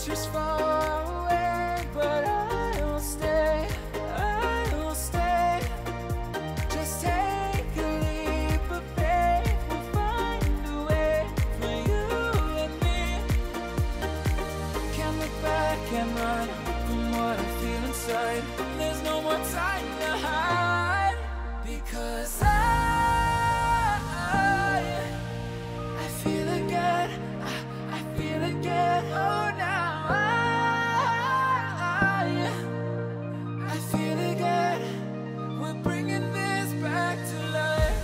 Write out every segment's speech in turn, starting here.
future's far away, but I'll stay, I'll stay. Just take a leap of faith, we'll find a way for you and me. Can't look back, can't run from what I feel inside. There's no more time to hide, because I feel again, I feel again. Oh, now I feel again. We're bringing this back to life.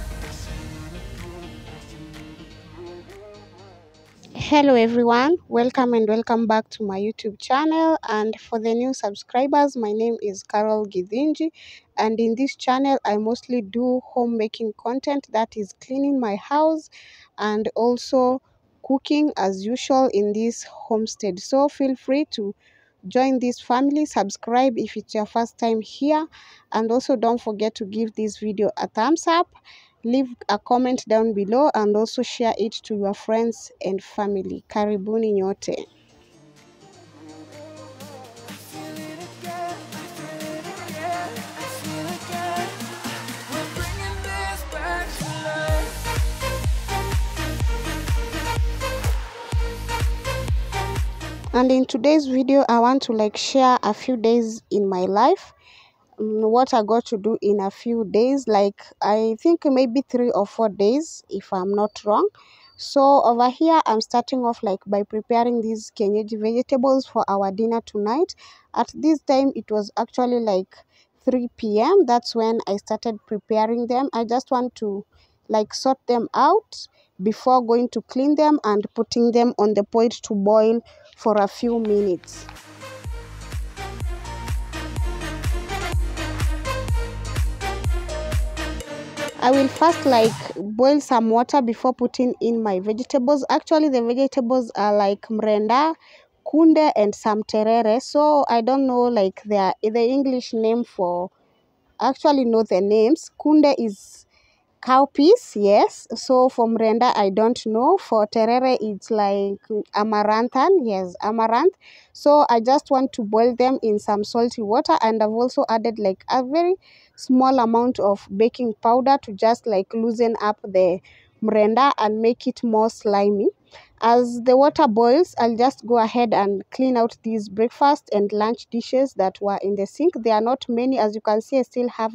Hello everyone, welcome and welcome back to my YouTube channel. And for the new subscribers, my name is Carol Githinji, and in this channel I mostly do homemaking content, that is cleaning my house and also cooking as usual in this homestead. So feel free to join this family, subscribe if it's your first time here, and also don't forget to give this video a thumbs up, leave a comment down below, and also share it to your friends and family. Karibuni nyote. And in today's video I want to share a few days in my life, what I got to do in a few days, I think maybe 3 or 4 days if I'm not wrong. So over here I'm starting off by preparing these kienyeji vegetables for our dinner tonight. At this time it was actually 3 p.m. That's when I started preparing them. I just want to sort them out before going to clean them and putting them on the pot to boil for a few minutes. I will first boil some water before putting in my vegetables. Actually the vegetables are mrenda, kunde and some terere. So I don't know the English name for, actually know the names. Kunde is cowpeas, yes. So for mrenda I don't know. For terere it's amaranthan, yes, amaranth. So I just want to boil them in some salty water, and I've also added a very small amount of baking powder to just loosen up the mrenda and make it more slimy. As the water boils, I'll just go ahead and clean out these breakfast and lunch dishes that were in the sink. There are not many, as you can see. I still have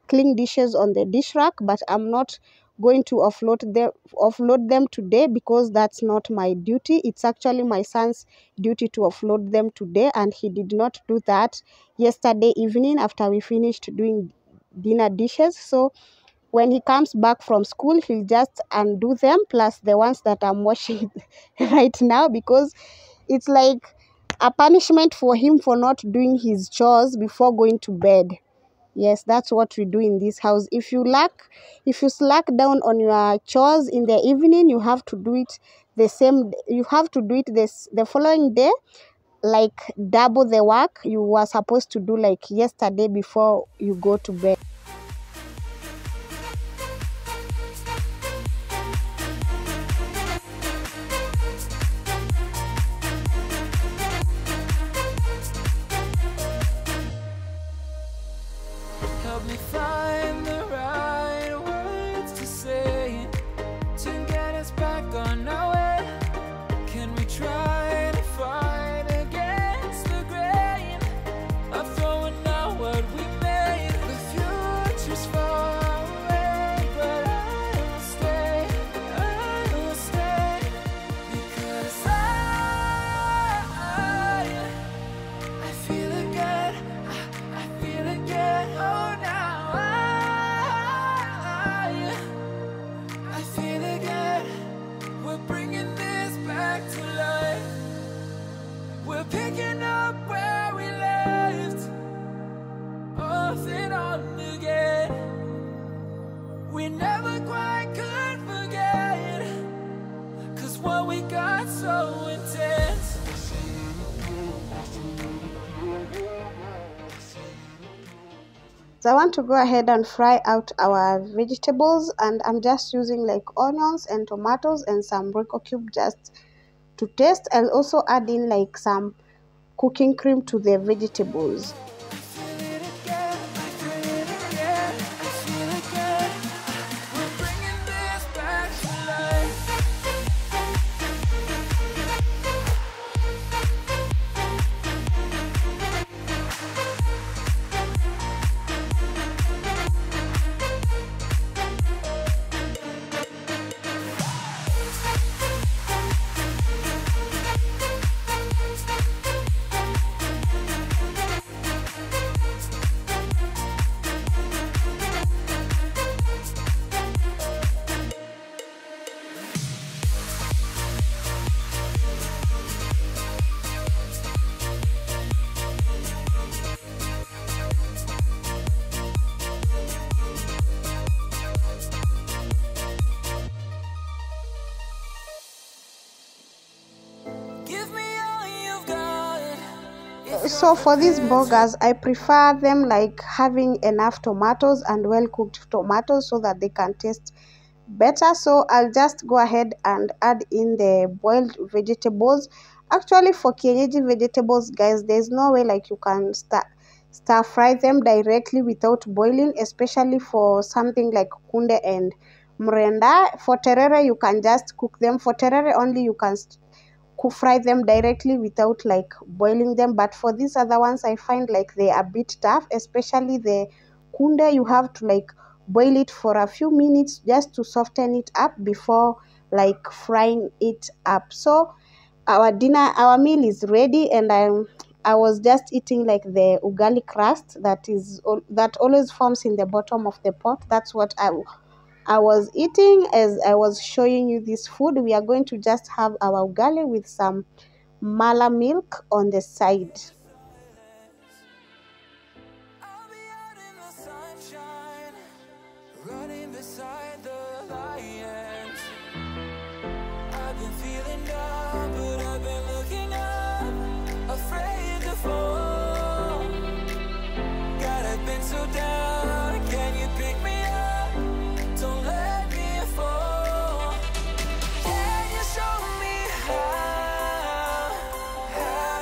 clean dishes on the dish rack, but I'm not going to offload them today because that's not my duty. It's actually my son's duty to offload them today, and he did not do that yesterday evening after we finished doing dinner dishes. So when he comes back from school, he'll just undo them, plus the ones that I'm washing right now, because it's a punishment for him for not doing his chores before going to bed. Yes, that's what we do in this house. If you slack down on your chores in the evening, you have to do it the following day, double the work you were supposed to do yesterday before you go to bed. Help me find the right words to say to get us back on our way. Can we try to fight against the grain of throwing out what we made? The future's far away, but I'll stay, because I feel again, I feel again. Oh, now I feel again. We're bringing this back to life. We're picking up where we left off and on again. We never quite could forget, 'cause what we got so intense. So I want to go ahead and fry out our vegetables, and I'm just using onions and tomatoes and some Royco cube just to taste. I'll also add in like some cooking cream to the vegetables. So for these burgers, I prefer them like having enough tomatoes and well cooked tomatoes so that they can taste better. So I'll just go ahead and add in the boiled vegetables. Actually, for kienyeji vegetables, guys, there's no way like you can stir fry them directly without boiling, especially for something like kunde and mrenda. For terere, you can just cook them. For terere only, you can fry them directly without like boiling them. But for these other ones, I find like they're a bit tough, especially the kunde. You have to like boil it for a few minutes just to soften it up before like frying it up. So our meal is ready, and I was just eating like the ugali crust that always forms in the bottom of the pot. That's what I was eating as I was showing you this food. We are going to just have our ugali with some mala milk on the side. I'll be out in the sunshine, running beside the lions. I've been feeling down, but I've been looking up, afraid to fall. God, I've been so down, can you pick me up? Don't let me fall. Can you show me how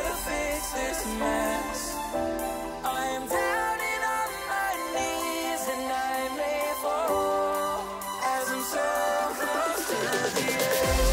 to fix this mess? I am down and on my knees, and I may fall as I'm so close to the edge.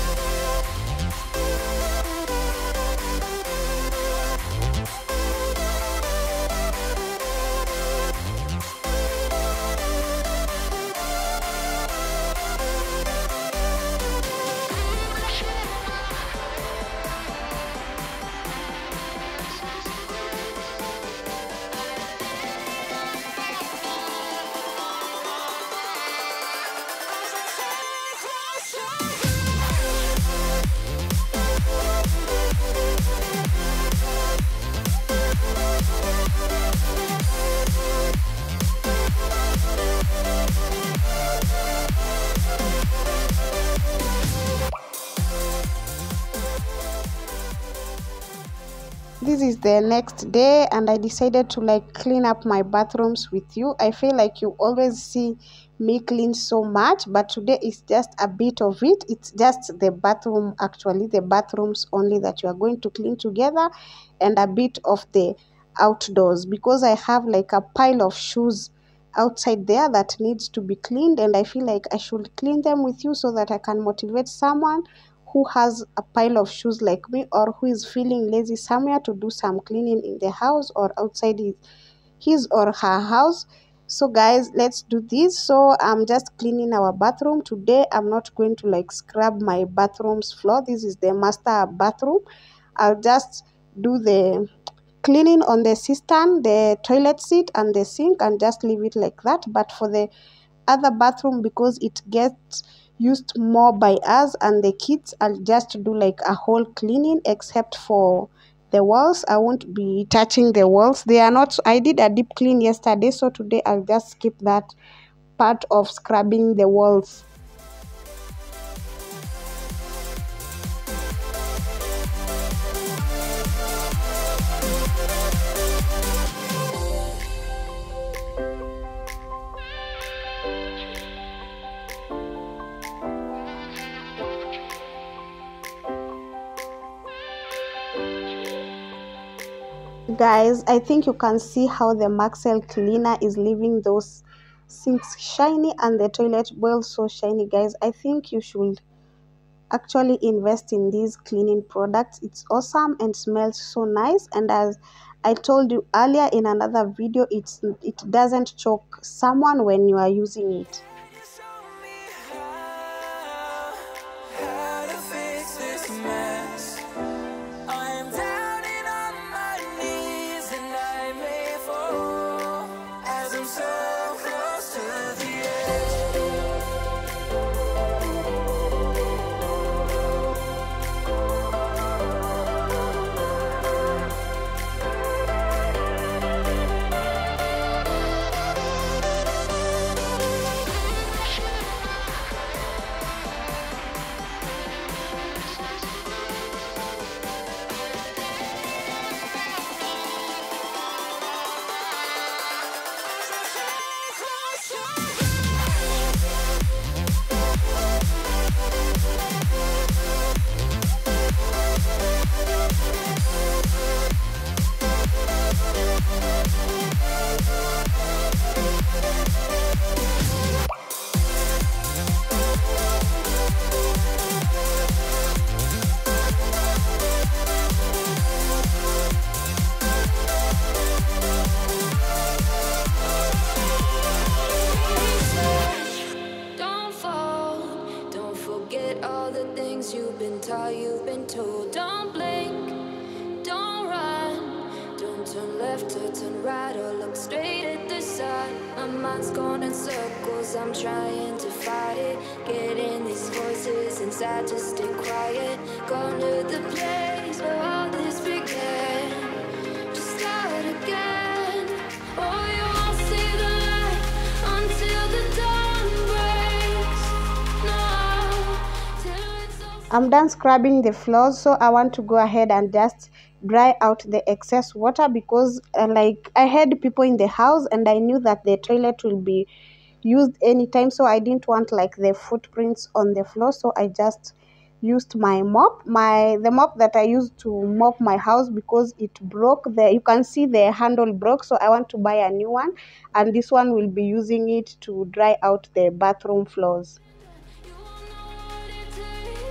This is the next day, and I decided to like clean up my bathrooms with you. I feel like you always see me clean so much, but today is just a bit of it. It's just the bathroom, actually the bathrooms only, that you are going to clean together, and a bit of the outdoors, because I have like a pile of shoes outside there that needs to be cleaned, and I feel like I should clean them with you so that I can motivate someone who has a pile of shoes like me, or who is feeling lazy somewhere, to do some cleaning in the house or outside his or her house. So guys, let's do this. So I'm just cleaning our bathroom today. I'm not going to like scrub my bathroom's floor. This is the master bathroom. I'll just do the cleaning on the cistern, the toilet seat, and the sink, and just leave it like that. But for the other bathroom, because it gets used more by us and the kids, I'll just do like a whole cleaning, except for the walls. I won't be touching the walls. They are not, I did a deep clean yesterday, so today I'll just skip that part of scrubbing the walls. Guys, I think you can see how the Maxell cleaner is leaving those sinks shiny and the toilet bowl so shiny. Guys, I think you should actually invest in these cleaning products. It's awesome and smells so nice, and as I told you earlier in another video, it doesn't choke someone when you are using it. You show me how to fix this mess. I am down and on my knees and I may fall as I'm so close to the you've been taught, you've been told. Don't blink, don't run, don't turn left or turn right or look straight at the sun. My mind's going in circles, I'm trying to fight it. Getting these voices inside to stay quiet. Going to the place where all this began. Just start again. Oh, you won't see the light until the dawn breaks. No, till it's all I'm done scrubbing the floors, so I want to go ahead and just dry out the excess water because like I had people in the house and I knew that the toilet will be used anytime, so I didn't want like the footprints on the floor, so I just used my mop, the mop that I used to mop my house, because it broke. You can see the handle broke, so I want to buy a new one, and this one will be using it to dry out the bathroom floors. you won't know what it takes.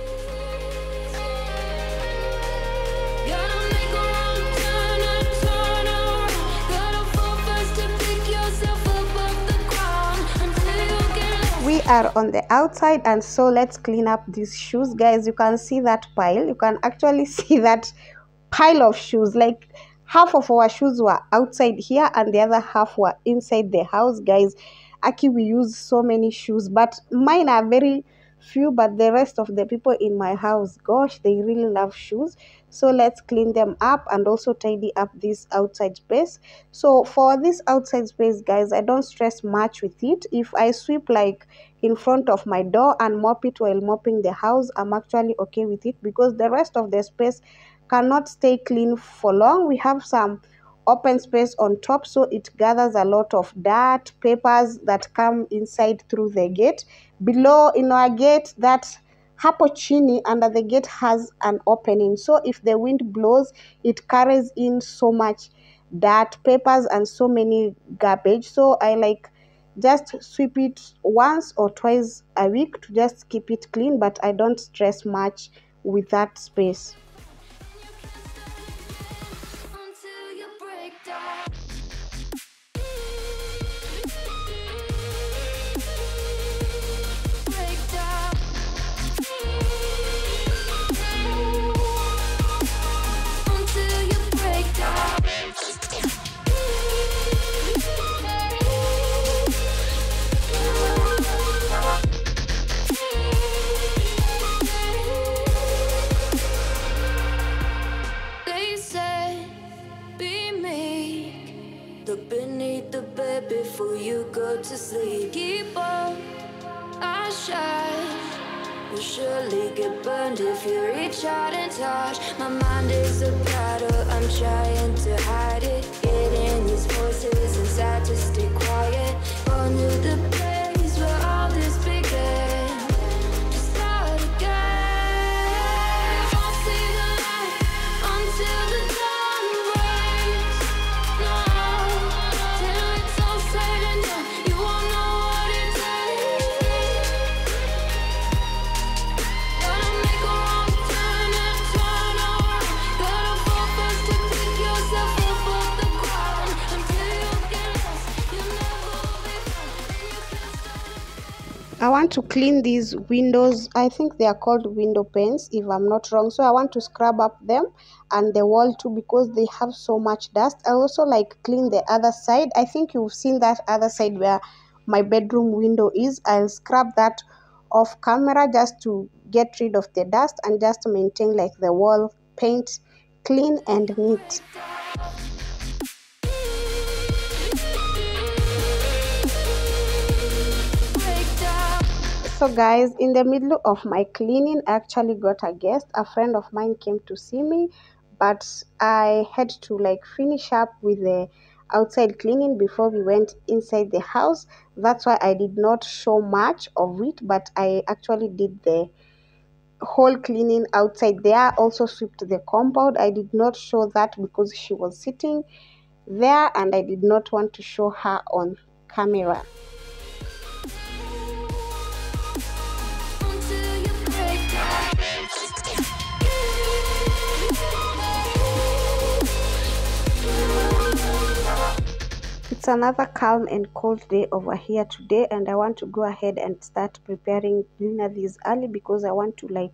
Gotta make a wrong turn and turn around. Gotta fall first to pick yourself up off the ground until you get lost. We are on the outside, and so let's clean up these shoes. Guys, you can see that pile. You can actually see that pile of shoes. Like half of our shoes were outside here and the other half were inside the house. Guys, actually we use so many shoes, but mine are very few, but the rest of the people in my house, gosh, they really love shoes. So let's clean them up and also tidy up this outside space. So for this outside space, guys, I don't stress much with it. If I sweep like in front of my door and mop it while mopping the house, I'm actually okay with it, because the rest of the space cannot stay clean for long. We have some open space on top, so it gathers a lot of dirt, papers that come inside through the gate. Below in our gate, that hapo chini under the gate has an opening, so if the wind blows, it carries in so much dirt, papers, and so many garbage. So I like just sweep it once or twice a week to just keep it clean, but I don't stress much with that space. Until you break down. Break down. Until you break down. They say, be meek. Look beneath the bed before you go to sleep. Keep on, I shine. You'll surely get burned if you reach out and touch. My mind is a battle, I'm trying to hide it. Getting these voices inside to stay quiet. Going to the place where all this began. Just start again. Won't see the light until the dawn breaks. I want to clean these windows. I think they are called window panes if I'm not wrong. So I want to scrub up them and the wall too because they have so much dust. I also like clean the other side. I think you've seen that other side where my bedroom window is. I'll scrub that off camera just to get rid of the dust and just to maintain like the wall paint clean and neat. So guys, in the middle of my cleaning, I actually got a guest. A friend of mine came to see me, but I had to like finish up with the outside cleaning before we went inside the house. That's why I did not show much of it, but I actually did the whole cleaning outside there. Also swept the compound. I did not show that because she was sitting there and I did not want to show her on camera. It's another calm and cold day over here today, and I want to go ahead and start preparing dinner this early because I want to like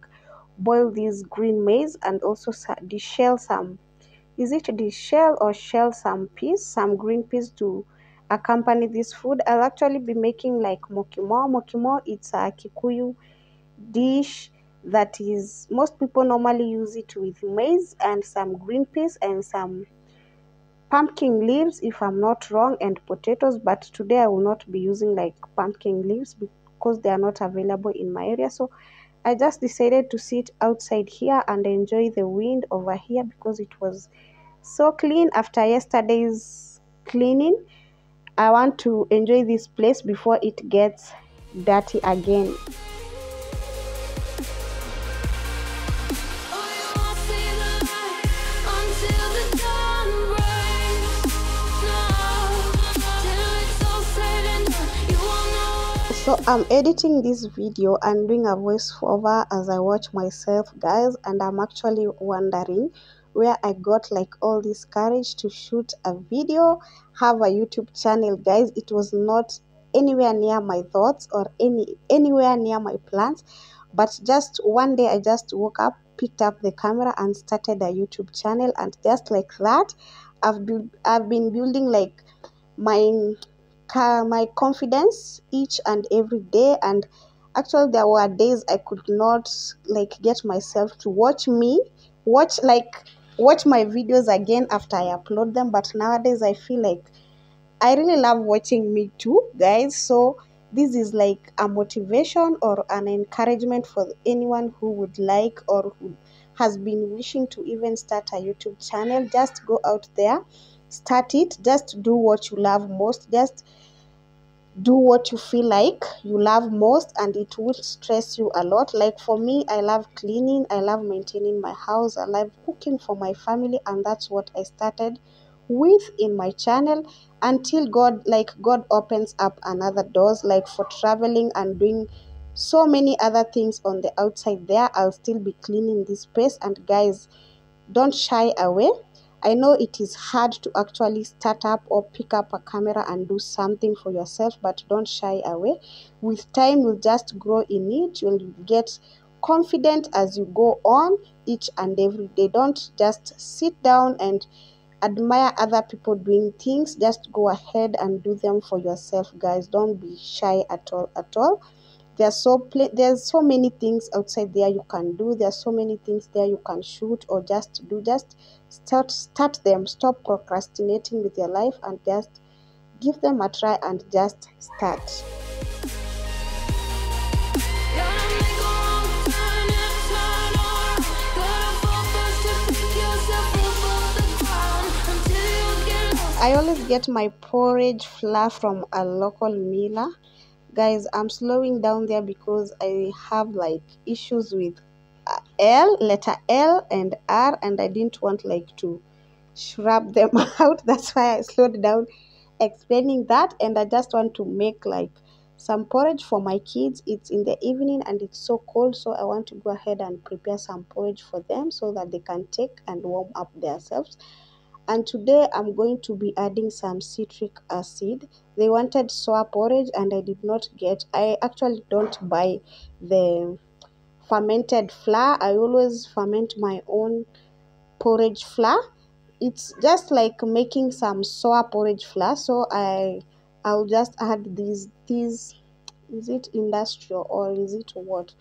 boil this green maize and also deshell some, is it deshell or shell some peas, some green peas to accompany this food. I'll actually be making like mokimo. Mokimo, it's a Kikuyu dish that is, most people normally use it with maize and some green peas and some pumpkin leaves if I'm not wrong, and potatoes, but today I will not be using like pumpkin leaves because they are not available in my area. So I just decided to sit outside here and enjoy the wind over here because it was so clean after yesterday's cleaning. I want to enjoy this place before it gets dirty again. So I'm editing this video and doing a voiceover as I watch myself, guys, and I'm actually wondering where I got like all this courage to shoot a video, have a YouTube channel, guys. It was not anywhere near my thoughts or anywhere near my plans, but just one day I just woke up, picked up the camera and started a YouTube channel, and just like that I've been building like my confidence each and every day. And actually there were days I could not like get myself to watch my videos again after I upload them, but nowadays I feel like I really love watching me too, guys. So this is like a motivation or an encouragement for anyone who would like or who has been wishing to even start a YouTube channel. Just go out there, start it, just do what you love most, just do what you feel like you love most, and it will stress you a lot. Like for me, I love cleaning, I love maintaining my house, I love cooking for my family, and that's what I started with in my channel until God opens up another doors, like for traveling and doing so many other things on the outside there. I'll still be cleaning this space. And guys, don't shy away. I know it is hard to actually start up or pick up a camera and do something for yourself, but don't shy away. With time, you'll just grow in it. You'll get confident as you go on each and every day. Don't just sit down and admire other people doing things. Just go ahead and do them for yourself, guys. Don't be shy at all, at all. There's so many things outside there you can do. There's so many things there you can shoot or just do. Just start them. Stop procrastinating with your life and just give them a try and just start. I always get my porridge flour from a local miller. Guys, I'm slowing down there because I have like issues with letter L and R, and I didn't want like to shrub them out. That's why I slowed down explaining that. And I just want to make like some porridge for my kids. It's in the evening and it's so cold, so I want to go ahead and prepare some porridge for them so that they can take and warm up themselves. And today I'm going to be adding some citric acid. They wanted sour porridge and I did not get. I actually don't buy the fermented flour. I always ferment my own porridge flour. It's just like making some sour porridge flour. So I'll just add these, is it industrial or is it what,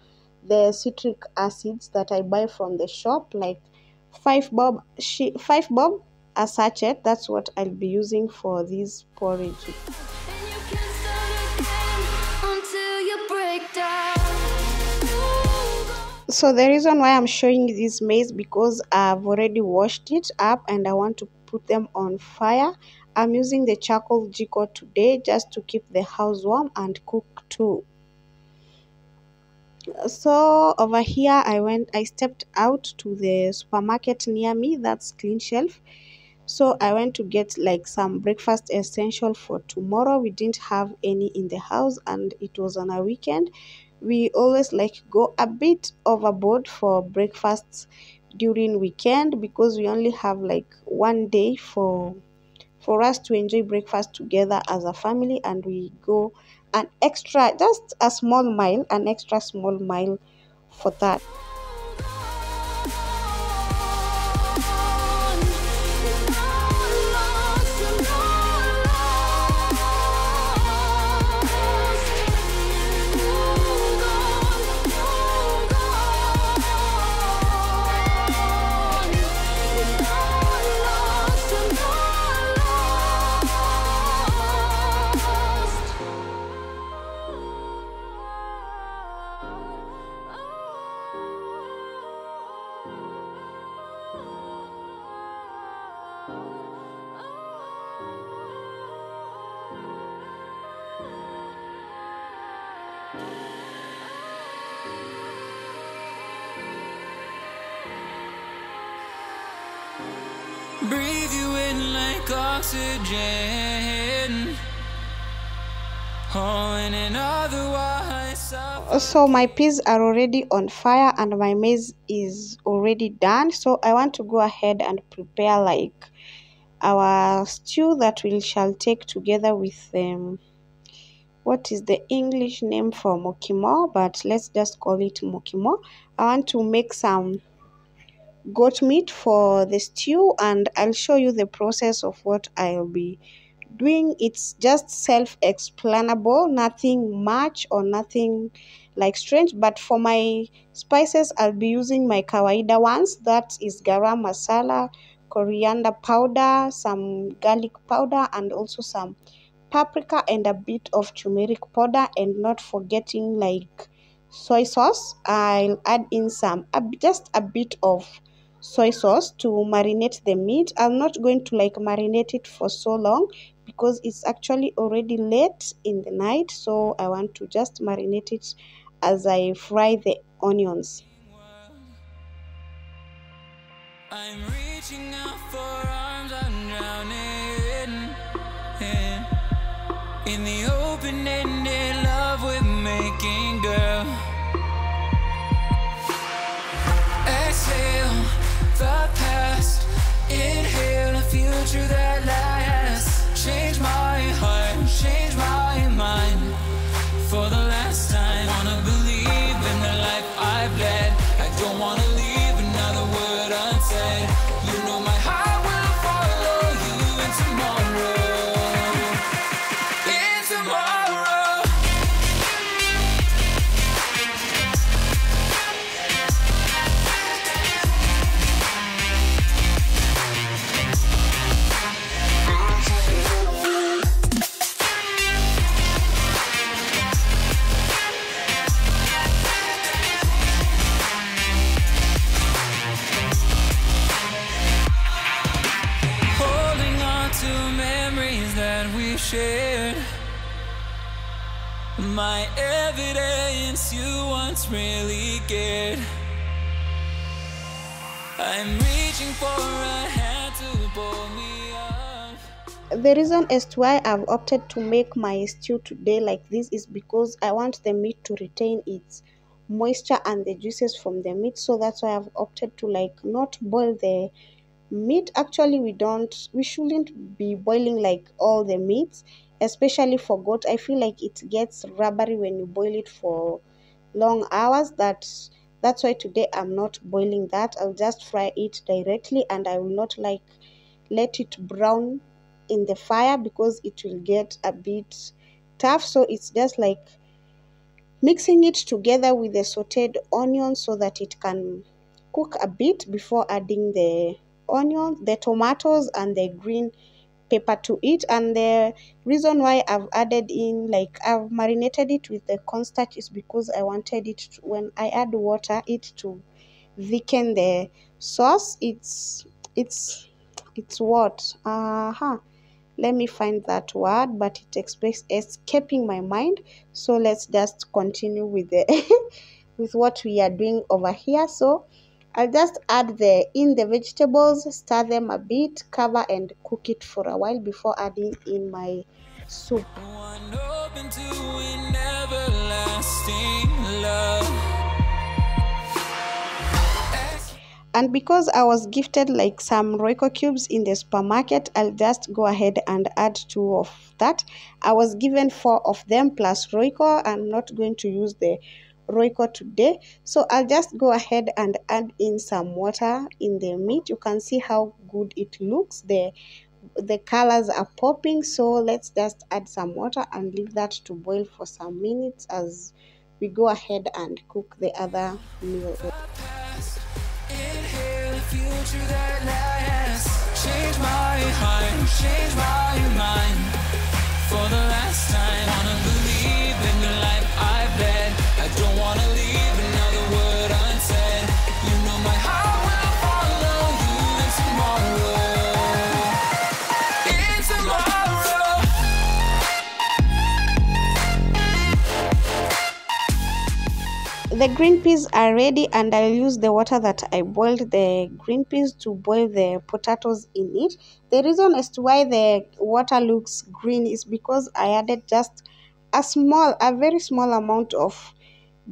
the citric acids that I buy from the shop, like 5 bob a sachet. That's what I'll be using for this porridge. So the reason why I'm showing this maize, because I've already washed it up and I want to put them on fire. I'm using the charcoal jiko today just to keep the house warm and cook too. So over here I stepped out to the supermarket near me, that's Clean Shelf. So I went to get like some breakfast essential for tomorrow. We didn't have any in the house and it was on a weekend. We always like go a bit overboard for breakfasts during weekend because we only have like one day for us to enjoy breakfast together as a family, and we go an extra, just a small mile, an extra small mile for that. Breathe you in like oxygen. Oh, and in otherwise So my peas are already on fire and my maize is already done. So I want to go ahead and prepare like our stew that we shall take together with what is the English name for mokimo, but let's just call it mokimo. I want to make some goat meat for the stew and I'll show you the process of what I'll be doing. It's just self-explanable, nothing much or nothing like strange. But for my spices, I'll be using my kawaida ones, that is garam masala, coriander powder, some garlic powder, and also some paprika and a bit of turmeric powder, and not forgetting like soy sauce. I'll add in just a bit of soy sauce to marinate the meat. I'm not going to like marinate it for so long because it's actually already late in the night, so I want to just marinate it as I fry the onions. I'm reaching out for arms, I'm drowning in the open-ended love we're making, girl. Exhale the past, inhale a future that lasts. Change my heart, change my mind for the last time. Wanna believe in the life I've led. I don't wanna leave another word unsaid. You know my heart will follow you in tomorrow. In tomorrow. Shared my evidence you once really cared. I'm reaching for a hand to pull me up. The reason as to why I've opted to make my stew today like this is because I want the meat to retain its moisture and the juices from the meat. So that's why I've opted to like not boil the meat. Actually, we shouldn't be boiling like all the meats, especially for goat. I feel like it gets rubbery when you boil it for long hours. That's why today I'm not boiling that. I'll just fry it directly, and I will not like let it brown in the fire because it will get a bit tough. So it's just like mixing it together with the sauteed onion so that it can cook a bit before adding the onion, the tomatoes, and the green pepper to it. And the reason why I've added in, like, I've marinated it with the cornstarch is because I wanted it to, when I add water, it to thicken the sauce. It's what let me find that word, but it escaping my mind. So let's just continue with the with what we are doing over here. So I'll just add the vegetables, stir them a bit, cover and cook it for a while before adding in my soup. One open to an everlasting love. And because I was gifted like some Royco cubes in the supermarket, I'll just go ahead and add 2 of that. I was given 4 of them plus Royco. I'm not going to use the Royco today. So I'll just go ahead and add in some water in the meat. You can see how good it looks. The colors are popping. So let's just add some water and leave that to boil for some minutes as we go ahead and cook the other meal. Inhale the future that lasts. Change my heart, change my mind. For the last time, wanna believe in the life I bet. I don't wanna leave another word unsaid. You know my heart will follow you in tomorrow. The green peas are ready, and I'll use the water that I boiled the green peas to boil the potatoes in it. The reason as to why the water looks green is because I added just a very small amount of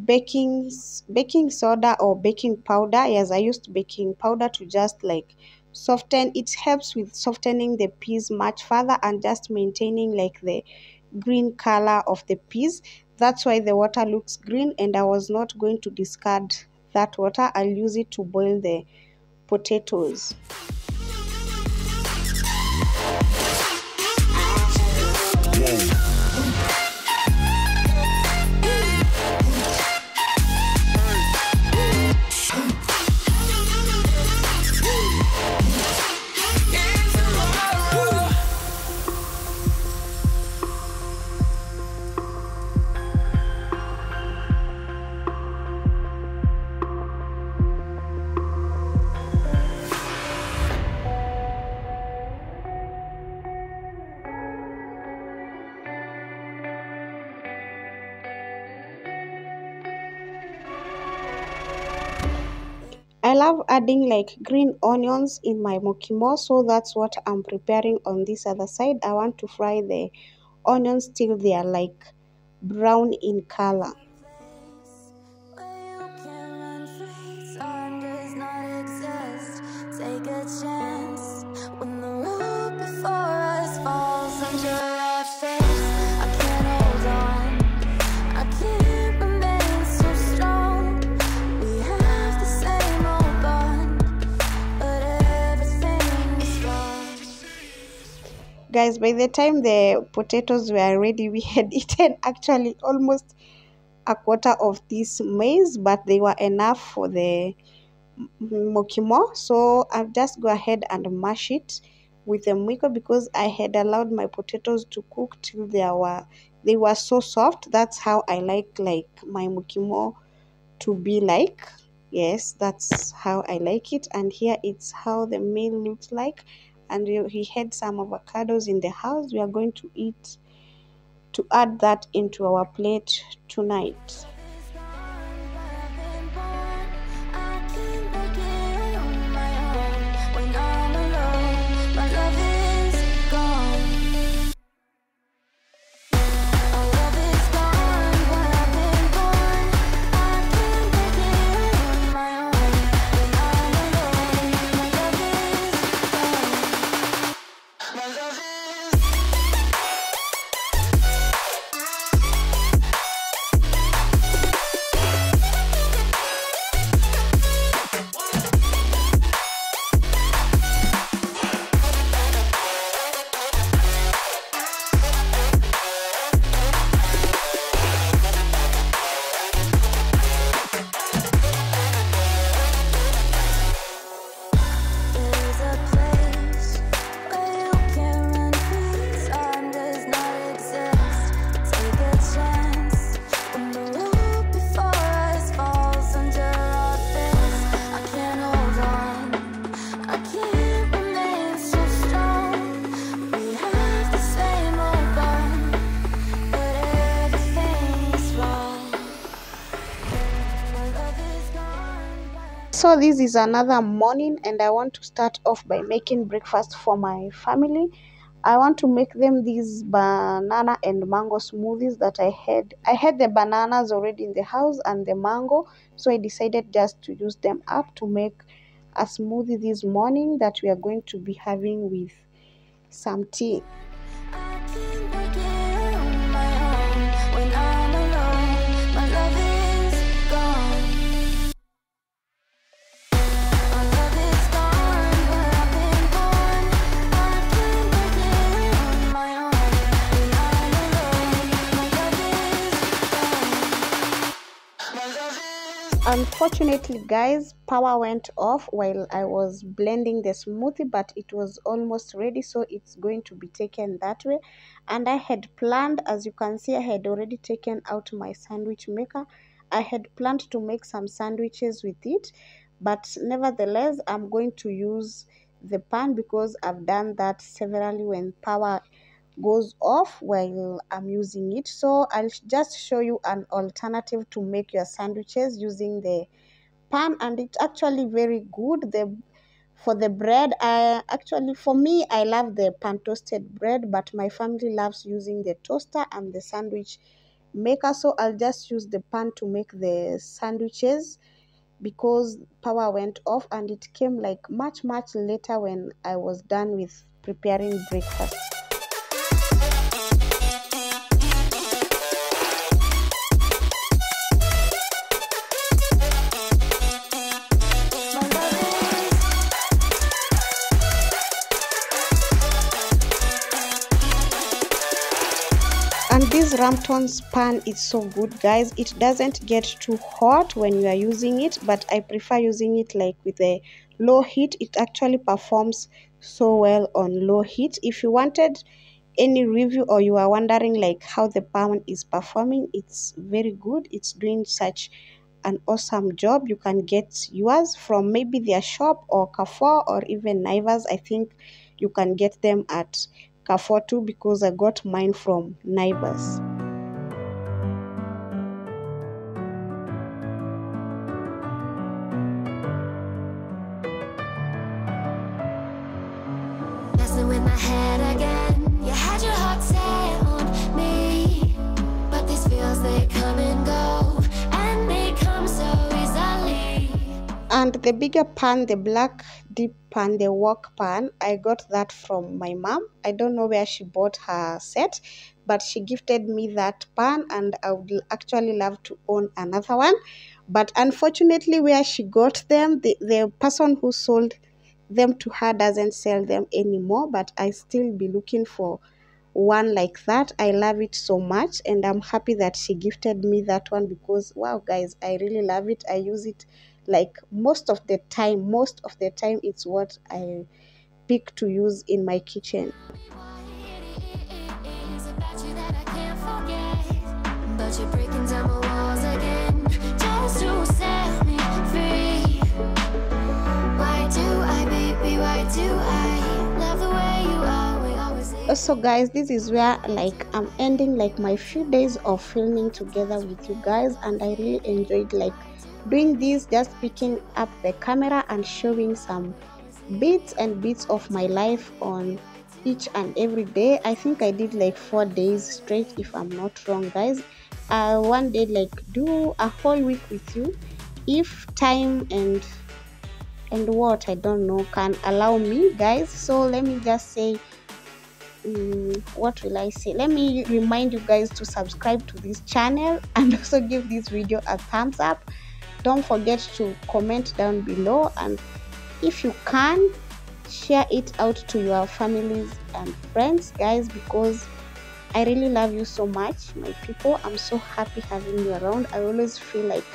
baking soda or baking powder. Yes, I used baking powder to just like soften. It helps with softening the peas much further and just maintaining like the green color of the peas. That's why the water looks green, and I was not going to discard that water. I'll use it to boil the potatoes. I love adding like green onions in my mokimo, so that's what I'm preparing on this other side. I want to fry the onions till they are like brown in color. Take a chance when the road before us falls under our face. I can't hold on, I can't remain so strong. We have the same old bond, but everything is gone. Guys, by the time the potatoes were ready, we had eaten actually almost a quarter of this maize, but they were enough for the mokimo. So I'll just go ahead and mash it with the mwiko because I had allowed my potatoes to cook till they were so soft. That's how I like my mokimo to be like. Yes, that's how I like it. And here it's how the meal looks like. And we had some avocados in the house. We are going to add that into our plate tonight. So this is another morning and I want to start off by making breakfast for my family. I want to make them these banana and mango smoothies that I had. I had the bananas already in the house and the mango, so I decided just to use them up to make a smoothie this morning that we are going to be having with some tea. Unfortunately guys, power went off while I was blending the smoothie, but it was almost ready, so it's going to be taken that way. And I had planned, as you can see, I had already taken out my sandwich maker. I had planned to make some sandwiches with it, but nevertheless I'm going to use the pan because I've done that severally when power goes off while I'm using it. So I'll just show you an alternative to make your sandwiches using the pan, and it's actually very good. For the bread, for me, I love the pan toasted bread, but my family loves using the toaster and the sandwich maker, so I'll just use the pan to make the sandwiches because power went off and it came like much later when I was done with preparing breakfast. And this Rampton's pan is so good guys. It doesn't get too hot when you are using it, but I prefer using it like with a low heat. It actually performs so well on low heat. If you wanted any review or you are wondering like how the pan is performing, it's very good. It's doing such an awesome job. You can get yours from maybe their shop or Carrefour or even Naivas. I think you can get them at Carrefour too because I got mine from Naivas. Messing with my head again. You had your heart set on me, but these feels they come and go, and they come so easily. And the bigger pan, the black deep pan, the wok pan, I got that from my mom. I don't know where she bought her set, but she gifted me that pan and I would actually love to own another one. But unfortunately where she got them, the person who sold them to her doesn't sell them anymore, but I still be looking for one like that. I love it so much and I'm happy that she gifted me that one because wow guys, I really love it. I use it like most of the time it's what I pick to use in my kitchen. But you're breaking down my walls again just to set me free. Why do I, baby, why do I love the way you are? We always So guys, this is where like I'm ending like my few days of filming together with you guys, and I really enjoyed like doing this, just picking up the camera and showing some bits and bits of my life on each and every day. I think I did like 4 days straight if I'm not wrong guys. One day like do a whole week with you if time and what I don't know can allow me guys. So let me just say what will I say, let me remind you guys to subscribe to this channel and also give this video a thumbs up. Don't forget to comment down below, and if you can share it out to your families and friends guys, because I really love you so much my people. I'm so happy having you around. I always feel like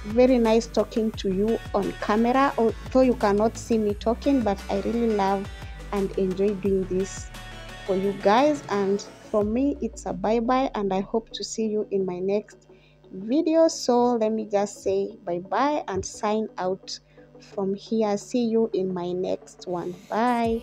very nice talking to you on camera, although you cannot see me talking, but I really love and enjoy doing this for you guys. And from me it's a bye bye, and I hope to see you in my next video. So let me just say bye bye and sign out from here. See you in my next one. Bye.